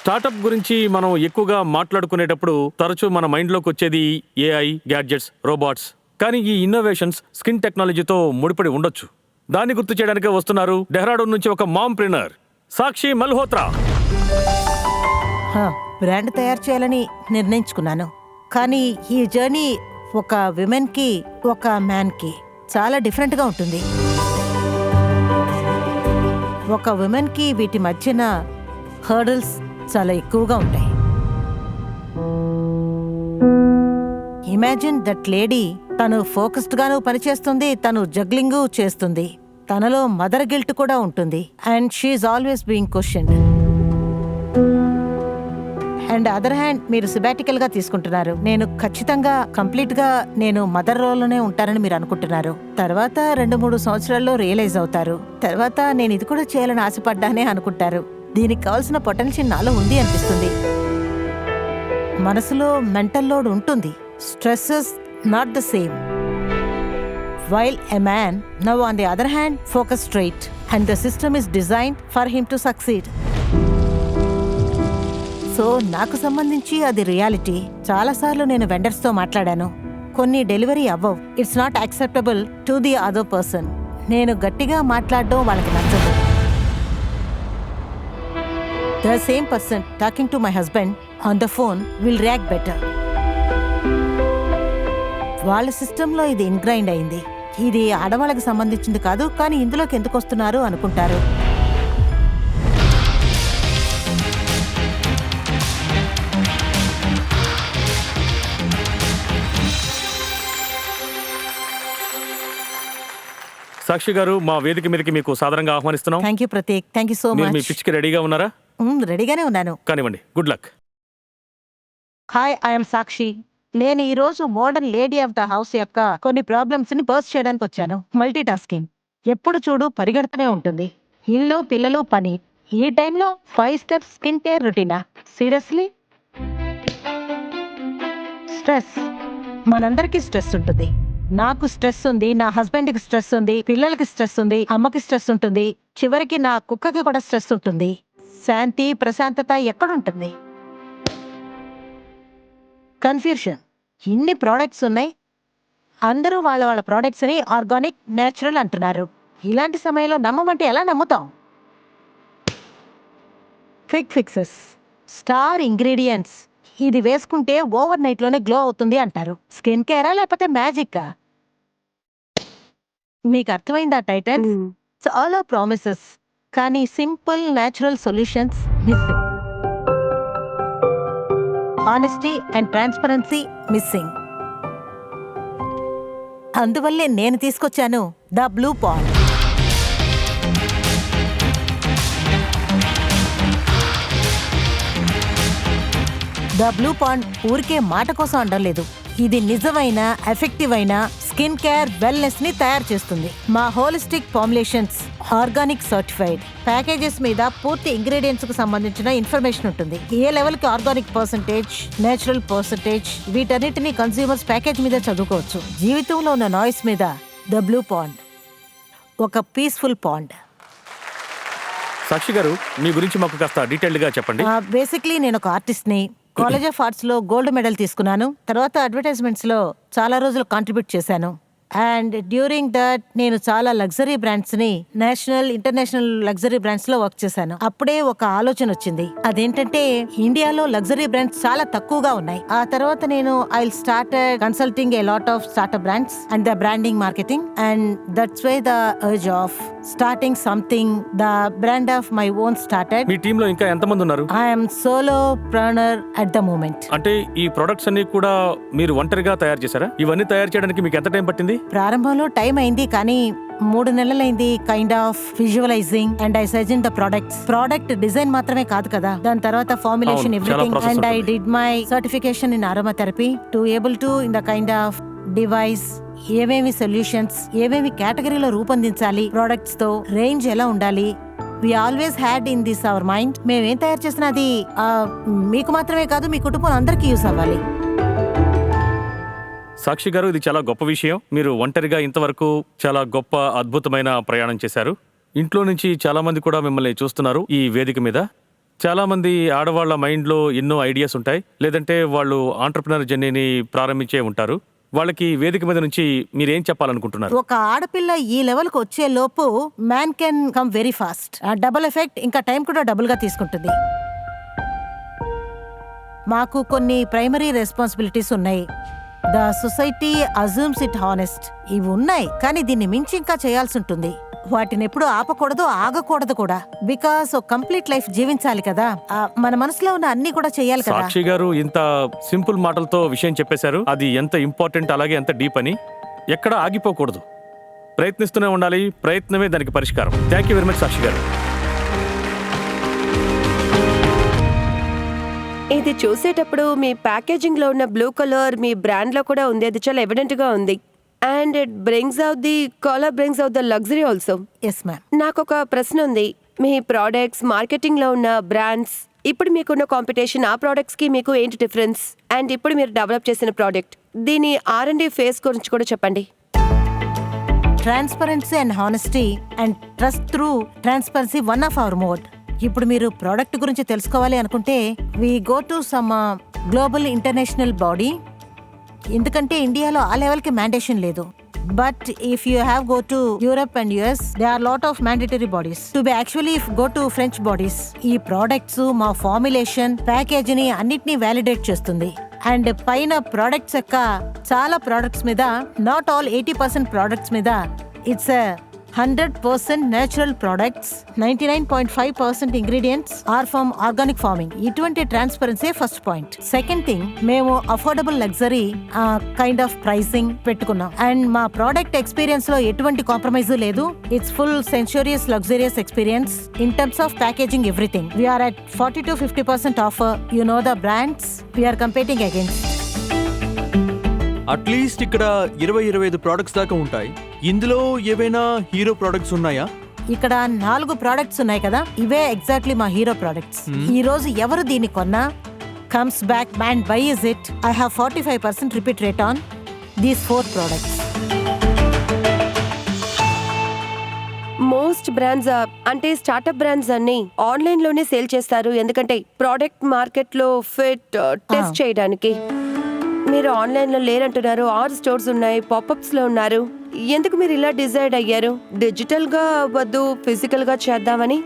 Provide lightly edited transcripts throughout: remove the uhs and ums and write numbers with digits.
Startup గురించి మనం ఎక్కువగా మాట్లాడుకునేటప్పుడు తరచూ మన మైండ్లోకి వచ్చేది ఏఐ, గ్యాడ్జెట్స్, రోబోట్స్. కానీ ఈ ఇన్నోవేషన్స్ స్కిన్ టెక్నాలజీతో ముడిపడి ఉండొచ్చు. దాన్ని గుర్తు చేయడానికే వస్తున్నారు డెహ్రాడూన్ నుంచి ఒక మాంప్రెనర్ సాక్షి మల్హోత్రా. బ్రాండ్ తయారు చేయాలని నిర్ణయించుకున్నాను. కానీ ఈ జర్నీ ఒక విమెన్కి ఒక మ్యాన్కి చాలా డిఫరెంట్గా ఉంటుంది. ఒక విమెన్కి వీటి మధ్యన హర్డల్స్ చాలా ఎక్కువగా ఉంటాయి. ఇమాజిన్ దట్ లేడీ, తను ఫోకస్డ్ గాను పనిచేస్తుంది, తను జగ్లింగ్ చేస్తుంది, తనలో మదర్ గిల్ట్ కూడా ఉంటుంది. And she always being questioned. And other hand మీరు సిబాటికల్ గా తీసుకుంటున్నారు. నేను ఖచ్చితంగా కంప్లీట్ గా నేను మదర్ రోల్లోనే ఉంటానని మీరు అనుకుంటున్నారు. తర్వాత 2-3 సంవత్సరాల్లో రియలైజ్ అవుతారు. తర్వాత నేను ఇది కూడా చేయాలని ఆశపడ్డానే అనుకుంటారు. దీనికి కావాల్సిన పొటెన్షియల్ నాలో ఉంది అనిపిస్తుంది. మనసులో మెంటల్ లోడ్ ఉంటుంది. Stress is not the same. While a man, now on the other hand, focus straight and the system is designed for him to succeed. So నాకు సంబంధించి అది రియాలిటీ. చాలాసార్లు నేను వెండర్స్తో మాట్లాడాను. కొన్ని డెలివరీ అవ్వవు. It's not acceptable to the other person. నేను గట్టిగా మాట్లాడడం వాళ్ళకి నచ్చదు. The same person talking to my husband on the phone will react better. వాళ్ళ సిస్టంలో ఇది ఇన్గ్రైండ్ అయింది. ఇది ఆడవాళ్ళకి సంబంధించింది కాదు, కానీ ఇందులోకి ఎందుకు వస్తున్నారు అనుకుంటారు. సాక్షి గారు, మా వేదిక మీదకి మీకు సాదరంగా ఆహ్వానిస్తున్నాం. Thank you Prateek. Thank you so మీరు మీ మచ్. పిచ్కి రెడీగా ఉన్నారా? రెడీగానే ఉన్నాను. కానివ్వండి. Good luck. హాయ్, ఐఎమ్ సాక్షి. నేను ఈ రోజు modern lady of the house యొక్క కొన్ని ప్రాబ్లమ్స్ ని బర్స్ట్ చేయడానికి వచ్చాను. మల్టీ టాస్కింగ్ ఎప్పుడు చూడు పరిగెడుతూనే ఉంటుంది. ఇల్లు, పిల్లలు, పని. ఈ టైంలో 5 స్టెప్స్ స్కిన్ కేర్ రొటీనా? సీరియస్లీ? స్ట్రెస్, మనందరికీ స్ట్రెస్ ఉంటుంది. నాకు స్ట్రెస్ ఉంది, నా హస్బెండ్కి స్ట్రెస్ ఉంది, పిల్లలకి స్ట్రెస్ ఉంది, అమ్మకి స్ట్రెస్ ఉంటుంది, చివరికి నా కుక్కకి కూడా స్ట్రెస్ ఉంటుంది. శాంతి, ప్రశాంతత ఎక్కడుంటుంది? కన్ఫ్యూషన్. ఇన్ని ప్రోడక్ట్స్ ఉన్నాయి, అందరూ వాళ్ళ వాళ్ళ ప్రోడక్ట్స్ని ఆర్గానిక్, నేచురల్ అంటున్నారు. ఇలాంటి సమయంలో నమ్మమంటే ఎలా నమ్ముతాం? క్విక్ ఫిక్సెస్, స్టార్ ఇంగ్రీడియంట్స్, ఇది వేసుకుంటే ఓవర్ నైట్లోనే గ్లో అవుతుంది అంటారు. స్కిన్ కేరా లేకపోతే మ్యాజిక్కా? మీకు అర్థమైందా టైటన్? చాలా ప్రామిసెస్, కానీ simple natural solutions missing. Honesty and transparency missing. అందువల్లే నేను తీసుకొచ్చాను the blue pond. The blue pond ఊరికే మాట కోసం అనడం లేదు. ఇది నిజమైన ఎఫెక్టివ్ అయిన స్కిన్ కేర్ వెల్నెస్ ని తయారు చేస్తుంది. మా holistic formulations organic certified. Packages మీద పూర్తి ఇంగ్రీడియంట్స్ కు సంబంధించిన ఇన్ఫర్మేషన్ ఉంటుంది. ఏ లెవెల్ కి ఆర్గానిక్ పర్సంటేజ్, నేచురల్ పర్సంటేజ్, వీటన్నిటిని కన్స్యూమర్స్ ప్యాకేజ్ మీద చదువుకోవచ్చు. జీవితంలో ఉన్న నాయిస్ మీద ద బ్లూ పాండ్ ఒక పీస్ఫుల్ పాండ్. సాక్షి గారు, మీ గురించి మాకు కాస్త డీటెయిల్డ్ గా చెప్పండి. బేసిక్లీ నేను ఒక ఆర్టిస్ట్ ని. కాలేజ్ ఆఫ్ ఆర్ట్స్ లో గోల్డ్ మెడల్ తీసుకున్నాను. తర్వాత అడ్వర్టైజ్మెంట్స్ లో చాలా రోజులు కాంట్రిబ్యూట్ చేశాను. అండ్ డ్యూరింగ్ దట్ నేను చాలా లగ్జరీ బ్రాండ్స్ ని, నేషనల్, ఇంటర్నేషనల్ లగ్జరీ బ్రాండ్స్ లో వర్క్ చేశాను. అప్పుడే ఒక ఆలోచన వచ్చింది. అదేంటంటే ఇండియాలో లగ్జరీ బ్రాండ్స్ చాలా తక్కువగా ఉన్నాయి. ఆ తర్వాత నేను I started consulting a lot of startup brands and the branding marketing. And that's why the urge of starting something, the brand of my own started. మీ టీమ్ లో ఇంకా ఎంతమంది ఉన్నారు? I'm solopreneur at the moment. అంటే ఈ products అన్ని కూడా మీరు ఒంటరిగా తయారు చేశారా? ఇవన్నీ తయారు చేయడానికి మీకు ఎంత టైం పట్టింది? ప్రారంభంలో టైం అయింది, కానీ 3 నెలలైంది kind of visualizing and I suggest the products. Product design మాత్రమే కాదు కదా, దాని తర్వాత formulation, everything. And I did my certification in aromatherapy to able to in the kind of device ఏమేమి సొల్యూషన్స్, ఏమేమి కేటగిరీలో రూపొందించాలి, ప్రోడక్ట్స్ తో రేంజ్ ఎలా ఉండాలి. We always had in this our mind. మేమేం తయారు చేసినా అది మీకు మాత్రమే కాదు, మీ కుటుంబం అందరికీ యూస్ అవ్వాలి. సాక్షి గారు, ఇది చాలా గొప్ప విషయం. మీరు ఒంటరిగా ఇంతవరకు చాలా గొప్ప అద్భుతమైన ప్రయాణం చేశారు. ఇంట్లో నుంచి చాలా మంది కూడా మిమ్మల్ని చూస్తున్నారు ఈ వేదిక మీద. చాలా మంది ఆడవాళ్ళ మైండ్లో ఎన్నో ఐడియాస్ ఉంటాయి, లేదంటే వాళ్ళు ఆంటర్ప్రినర్ జర్నీని ప్రారంభించే ఉంటారు. వాళ్ళకి వేదిక మీద నుంచి మీరేం చెప్పాలనుకుంటున్నారు? ఒక ఆడపిల్ల ఈ లెవెల్కి వచ్చే లోపు man can come very fast. Double effect, ఇంకా టైం కూడా డబుల్గా తీసుకుంటుంది. మాకు కొన్ని ప్రైమరీ రెస్పాన్సిబిలిటీస్ ఉన్నాయి. The society assumes it honest. ఇవి ఉన్నాయి, కానీ దీన్ని మించి ఇంకా చేయాల్సి ఉంటుంది. వాటిని ఎప్పుడు ఆపకూడదు, ఆగకూడదు కూడా. బికాస్ ఒక కంప్లీట్ లైఫ్ జీవించాలి కదా, మన మనసులో ఉన్న అన్ని కూడా చేయాలి కదా. సాక్షి గారు ఇంత సింపుల్ మాటలతో విషయం చెప్పేశారు. అది ఎంత ఇంపార్టెంట్, అలాగే ఎంత డీప్ అని. ఎక్కడ ఆగిపోకూడదు, ప్రయత్నిస్తూనే ఉండాలి. ప్రయత్నమే దానికి పరిష్కారం. థ్యాంక్ యూ వెరీ మచ్ సాక్షి గారు. ఇది చూసేటప్పుడు మీ ప్యాకేజింగ్ లో ఉన్న బ్లూ కలర్ మీ బ్రాండ్ లో కూడా ఉంది. అది చాలా ఎవిడెంట్ గా ఉంది. And it brings out the colour, brings out the luxury also. Yes ma'am. నాకు ఒక ప్రశ్న ఉంది. మీ ప్రోడక్ట్స్ మార్కెటింగ్ లో ఉన్న బ్రాండ్స్, ఇప్పుడు మీకున్న కాంపిటీషన్, ఆ ప్రోడక్ట్స్ కి మీకు ఏంటి డిఫరెన్స్? అండ్ ఇప్పుడు మీరు డెవలప్ చేసిన ప్రోడక్ట్, దీని R&D ఫేస్ గురించి కూడా చెప్పండి. Transparency and honesty and trust through transparency one of our mode. ఇప్పుడు మీరు ప్రోడక్ట్ గురించి తెలుసుకోవాలి అనుకుంటే we go to some global international body. ఎందుకంటే ఇండియాలో ఆ లెవెల్కి మ్యాండేషన్ లేదు. But if you have go to Europe and US, they are lot of mandatory bodies. To be actually if go to French bodies, ఈ ప్రోడక్ట్స్, మా formulation, ప్యాకేజీని అన్నిటినీ వ్యాలిడేట్ చేస్తుంది. అండ్ పైన ప్రోడక్ట్స్ యొక్క చాలా ప్రోడక్ట్స్ మీద, నాట్ ఆల్ 80% ప్రోడక్ట్స్ మీద, it's 100% natural products, 99.5% ingredients are from organic farming. ఇటువంటి transparency first point. Second thing, మేము affordable luxury kind of pricing పెట్టుకున్నాం. అండ్ మా ప్రోడక్ట్ ఎక్స్పీరియన్స్ లో ఎటువంటి కాంప్రమైజ్ లేదు. It's full sensuous luxurious experience in terms of packaging, everything. We're at 40 to 50% offer. You know the brands we're competing against. At least ఇక్కడ 20-25 products దాకా ఉంటాయి. ఇందులో ఏవైనా హీరో ప్రోడక్ట్స్ ఉన్నాయా? ఇక్కడ 4 ప్రోడక్ట్స్ ఉన్నాయి కదా, ఇవే ఎగ్జాక్ట్లీ మా హీరో ప్రోడక్ట్స్. ఈ రోజు ఎవరు దీన్ని కొన్నా, comes back and buys it, I have 45% repeat rate on these 4 products. Most brands అంటే స్టార్ట్అప్ బ్రాండ్స్ అన్ని ఆన్లైన్ లోనే సేల్ చేస్తారు. ఎందుకంటే ప్రోడక్ట్ మార్కెట్ లో ఫిట్ టెస్ట్ చేయడానికి. మీరు ఆన్లైన్ లో లేరంటున్నారు. 6 స్టోర్స్ ఉన్నాయి, పాపప్స్ లో ఉన్నారు. ఎందుకు మీరు ఇలా డిసైడ్ అయ్యారు, డిజిటల్ గా వద్దు ఫిజికల్ గా చేద్దామని?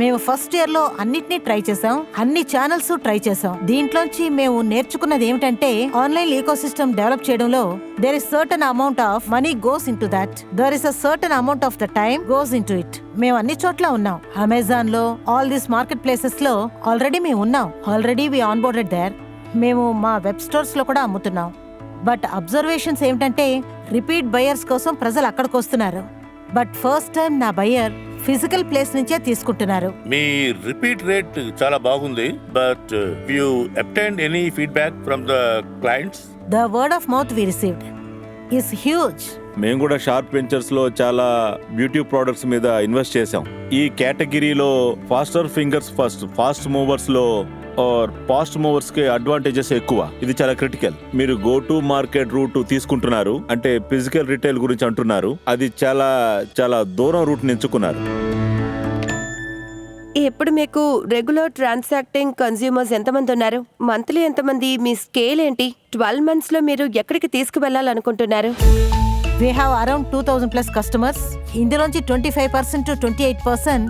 మేము ఫస్ట్ ఇయర్ లో అన్నిటినీ ట్రై చేసాం, అన్ని ఛానల్స్ ట్రై చేసాం. దీంట్లోంచి మేము నేర్చుకున్నది ఏమిటంటే, ఆన్లైన్ ఈకోసిస్టమ్ డెవలప్ చేయడంలో there is certain amount of money goes into that, there is a certain amount of the time goes into it. మేము అన్ని చోట్ల ఉన్నాం. అమెజాన్ లో, ఆల్ దీస్ మార్కెట్ ప్లేసెస్ లో ఆల్రెడీ మేము ఉన్నాం. Already we on boarded there. మేము మా వెబ్ స్టోర్స్ లో కూడా అమ్ముతున్నాం. బట్ అబ్జర్వేషన్స్ ఏమిటంటే, రిపీట్ బయర్స్ కోసం ప్రజలు అక్కడికి వస్తున్నారు. బట్ ఫస్ట్ టైం నా బయర్ ఫిజికల్ ప్లేస్ నుంచే తీసుకుంటున్నారు. మీ రిపీట్ రేట్ చాలా బాగుంది. But you obtained any feedback from the clients? The word of mouth we received is huge. మేము కూడా షార్ప్ వెంచర్స్ లో చాలా బ్యూటీ ప్రొడక్ట్స్ మీద ఇన్వెస్ట్ చేసాం. ఈ కేటగిరీలో faster fingers first, fast movers లో ఆర్ ఫాస్ట్ మూవర్స్ కి అడ్వాంటేజెస్ ఎక్కువ. ఇది చాలా క్రిటికల్. మీరు గో టు మార్కెట్ రూట్ తీసుకుంటున్నారు అంటే ఫిజికల్ రిటైల్ గురించి అంటున్నారు. అది చాలా చాలా దూరం రూట్ ఎంచుకున్నారు. ఇప్పుడు మీకు రెగ్యులర్ ట్రాన్సాక్టింగ్ కన్స్యూమర్స్ ఎంతమంది ఉన్నారు? మంత్లీ ఎంతమంది? మీ స్కేల్ ఏంటి? 12 months లో మీరు ఎక్కడికి తీసుకువెళ్ళాలనుకుంటున్నారు? We have around 2000 plus customers. ఇందులోంచి 25% to 28%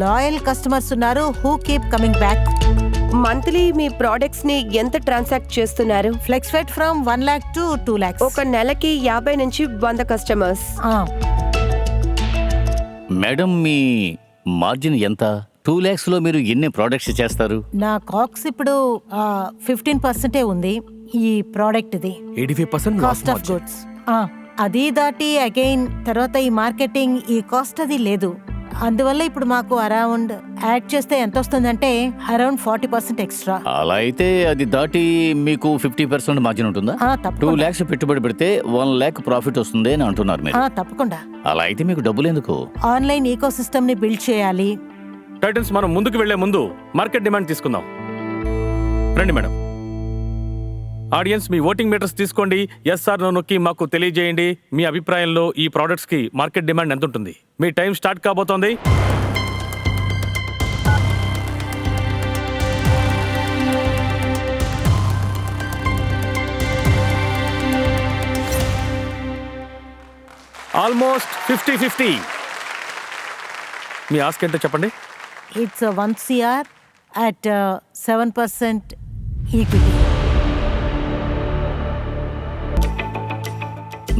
లాయల్ కస్టమర్స్ ఉన్నారు who keep coming back. Monthly me products ని ఎంత ట్రాన్సాక్ట్ చేస్తున్నారు? Fluctuate from 1 lakh to 2 lakhs. ఒక నెలకి 50 నుంచి 100 కస్టమర్స్. మేడం, మీ మార్జిన్ ఎంత? 2 lakhs లో మీరు ఎన్ని ప్రోడక్ట్స్ చేస్తారు? నా కాక్స్ ఇప్పుడు 15% ఉంది. ఈ product the 85% cost of goods. అది దాటి అగైన్ తర్వాత ఈ మార్కెటింగ్, ఈ కాస్ట్ అది లేదు. అందువల్ల ఇప్పుడు మాకు అరౌండ్ యాడ్ చేస్తే ఎంత వస్తుందంటే అరౌండ్ 40% ఎక్స్ట్రా. అలా అయితే అది దాటి మీకు 50% మార్జిన్ ఉంటుందా? 2 lakhs పెట్టుబడి పెడితే 1 lakh ప్రాఫిట్ వస్తుంది అని అంటున్నారు మీరు. తప్పకుండా. అలా అయితే మీకు డబ్బులు ఎందుకు? ఆన్లైన్ ఈకో సిస్టమ్ ని బిల్డ్ చేయాలి. టైటన్స్, మనం ముందుకు వెళ్లే ముందు మార్కెట్ డిమాండ్ తీసుకుందాం. రండి మేడం. ఆడియన్స్, మీ ఓటింగ్ మీటర్స్ తీసుకోండి. ఎస్ఆర్ నొక్కి మాకు తెలియజేయండి. మీ అభిప్రాయంలో ఈ ప్రోడక్ట్స్ కి మార్కెట్ డిమాండ్ ఎంత ఉంటుంది? మీ టైం స్టార్ట్ కాబోతోంది. ఆల్మోస్ట్ 50-50. మీ ఆస్క్ ఏంటో చెప్పండి. It's 1 CR at 7% equity.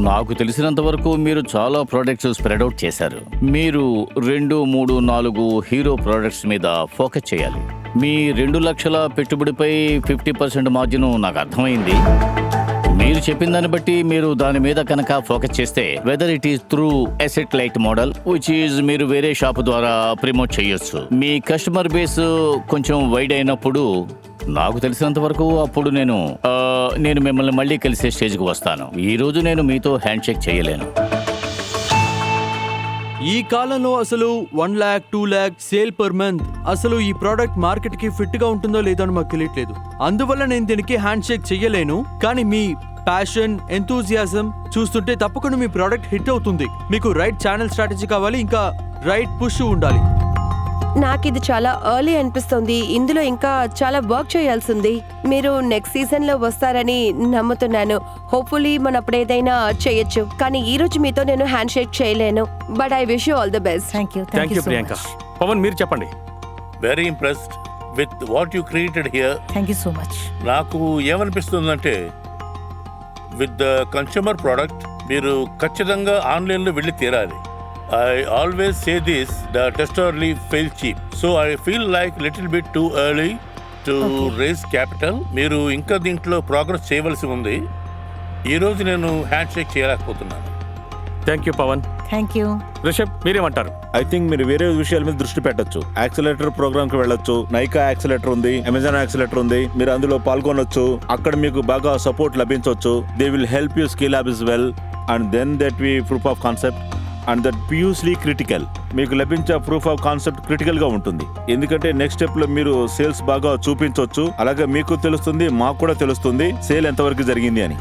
నాకు తెలిసినంత వరకు మీరు చాలా ప్రోడక్ట్స్ స్ప్రెడ్ అవుట్ చేశారు. మీరు 2, 3, 4 హీరో ప్రోడక్ట్స్ మీద ఫోకస్ చేయాలి. మీ 2 లక్షల పెట్టుబడిపై 50% మార్జిన్ నాకు అర్థమైంది. మీరు చెప్పిన దాన్ని బట్టి మీరు దాని మీద కనుక ఫోకస్ చేస్తే whether it is through asset light model which is మీరు వేరే షాప్ ద్వారా ప్రమోట్ చేయొచ్చు. మీ కస్టమర్ బేస్ కొంచెం వైడ్ అయినప్పుడు నాకు తెలిసినంత వరకు అప్పుడు నేను మిమ్మల్ని మళ్ళీ కలిసే స్టేజ్కి వస్తాను. ఈ రోజు నేను మీతో హ్యాండ్ షేక్ చేయలేను. ఈ కాలంలో అసలు 1 lakh 2 lakh sale per month అసలు ఈ ప్రోడక్ట్ మార్కెట్ కి ఫిట్ గా ఉంటుందో లేదో అని మాకు తెలియట్లేదు. అందువల్ల నేను దీనికి హ్యాండ్ షేక్ చెయ్యలేను. కానీ మీ ప్యాషన్, ఎంతూజియాజం చూస్తుంటే తప్పకుండా మీ ప్రోడక్ట్ హిట్ అవుతుంది. మీకు రైట్ ఛానల్ స్ట్రాటజీ కావాలి, ఇంకా రైట్ పుష్ ఉండాలి. నాకు ఇది చాలా ఎర్లీ అనిపిస్తుంది. ఇందులో ఇంకా చాలా వర్క్ చేయాల్సింది. మీరు నెక్స్ట్ సీజన్ లో వస్తారని నమ్ముతున్నాను. హోప్ఫుల్లీ మనం అప్పుడు ఏదైనా చేయొచ్చు. కానీ ఈ రోజు మీతో నేను హ్యాండ్ షేక్ చేయలేను. But I wish you all the best. Thank you Priyanka. Pavan మీరు చెప్పండి. Very impressed with what you created here. Thank you so much. నాకు ఏమనిపిస్తుందంటే విత్ ద కన్స్యూమర్ ప్రోడక్ట్ మీరు ఖచ్చితంగా ఆన్లైన్లో వెళ్ళి తీరాలి. I always say this, the test early fail cheap. So I feel like little bit too early to raise capital. మీరు ఇంకా దీంట్లో ప్రోగ్రెస్ చేయవలసి ఉంది. ఈ రోజు నేను హ్యాండ్ షేక్ చేయలేకపోతున్నాను. Thank you Pavan. Thank you. Rishabh మీరేమంటారు? ఐ థింక్ మీరు వేరే విషయాల మీద దృష్టి పెట్టొచ్చు. యాక్సిలేటర్ ప్రోగ్రామ్ కి వెళ్ళొచ్చు. నైకా యాక్సిలేటర్ ఉంది, అమెజాన్ యాక్సిలేటర్ ఉంది. మీరు అందులో పాల్గొనొచ్చు. అక్కడ మీకు బాగా సపోర్ట్ లభించవచ్చు. They will help you scale up as well and then that we proof of concept and that purely critical. మీకు లభించే ప్రూఫ్ ఆఫ్ కాన్సెప్ట్ క్రిటికల్ గా ఉంటుంది. ఎందుకంటే నెక్స్ట్ స్టెప్ లో మీరు సేల్స్ బాగా చూపించవచ్చు. అలాగే మీకు తెలుస్తుంది, మాకు కూడా తెలుస్తుంది సేల్ ఎంతవరకు జరిగింది అని.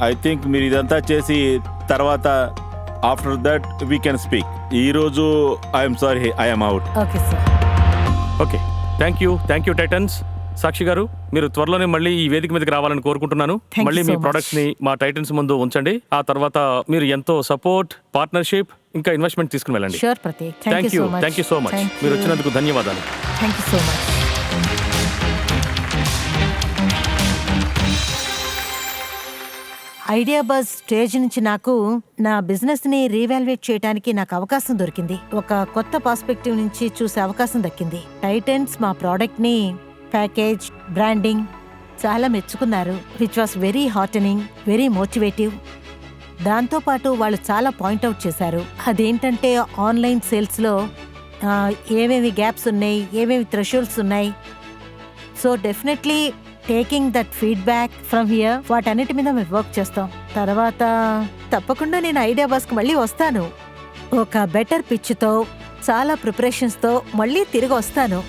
ఐ థింక్ మీరు ఇదంతా చేసి తర్వాత after that we can speak. ఈ రోజు I'm sorry, I'm out. Okay sir. Okay, thank you Titans. Sakshi garu మీరు త్వరలోనే మళ్ళీ ఈ వేదిక మీదకి రావాలని కోరుకుంటున్నాను. Thank you మళ్ళీ so మీ much. ప్రొడక్ట్స్ ని మా టైటన్స్ ముందు ఉంచండి. ఆ తర్వాత మీరు ఎంతో సపోర్ట్, పార్ట్నర్షిప్, ఇంకా ఇన్వెస్ట్మెంట్ తీసుకుని వెళ్ళండి. Sure Prateek. Thank you so much. మీరు వచ్చినందుకు ధన్యవాదాలు. Thank you so much. Idea buzz stage నుంచి నాకు నా బిజినెస్ ని రీవాల్యుయేట్ చేయడానికి నాకు అవకాశం దొరికింది. ఒక కొత్త పర్స్పెక్టివ్ నుంచి చూసే అవకాశం దక్కింది. టైటన్స్ మా ప్రోడక్ట్ ని ప్యాకేజ్, బ్రాండింగ్ చాలా మెచ్చుకున్నారు. Which was very heartening, very motivative. దాంతోపాటు వాళ్ళు చాలా పాయింట్అవుట్ చేశారు. అదేంటంటే ఆన్లైన్ సేల్స్లో ఏమేమి గ్యాప్స్ ఉన్నాయి, ఏమేమి థ్రెషోల్డ్స్ ఉన్నాయి. So definitely taking that feedback from here, వాటన్నిటి మీద మేము వర్క్ చేస్తాం. తర్వాత తప్పకుండా నేను ఐడియా బస్కి మళ్ళీ వస్తాను. ఒక బెటర్ పిచ్తో, చాలా ప్రిపరేషన్స్తో మళ్ళీ తిరిగి వస్తాను.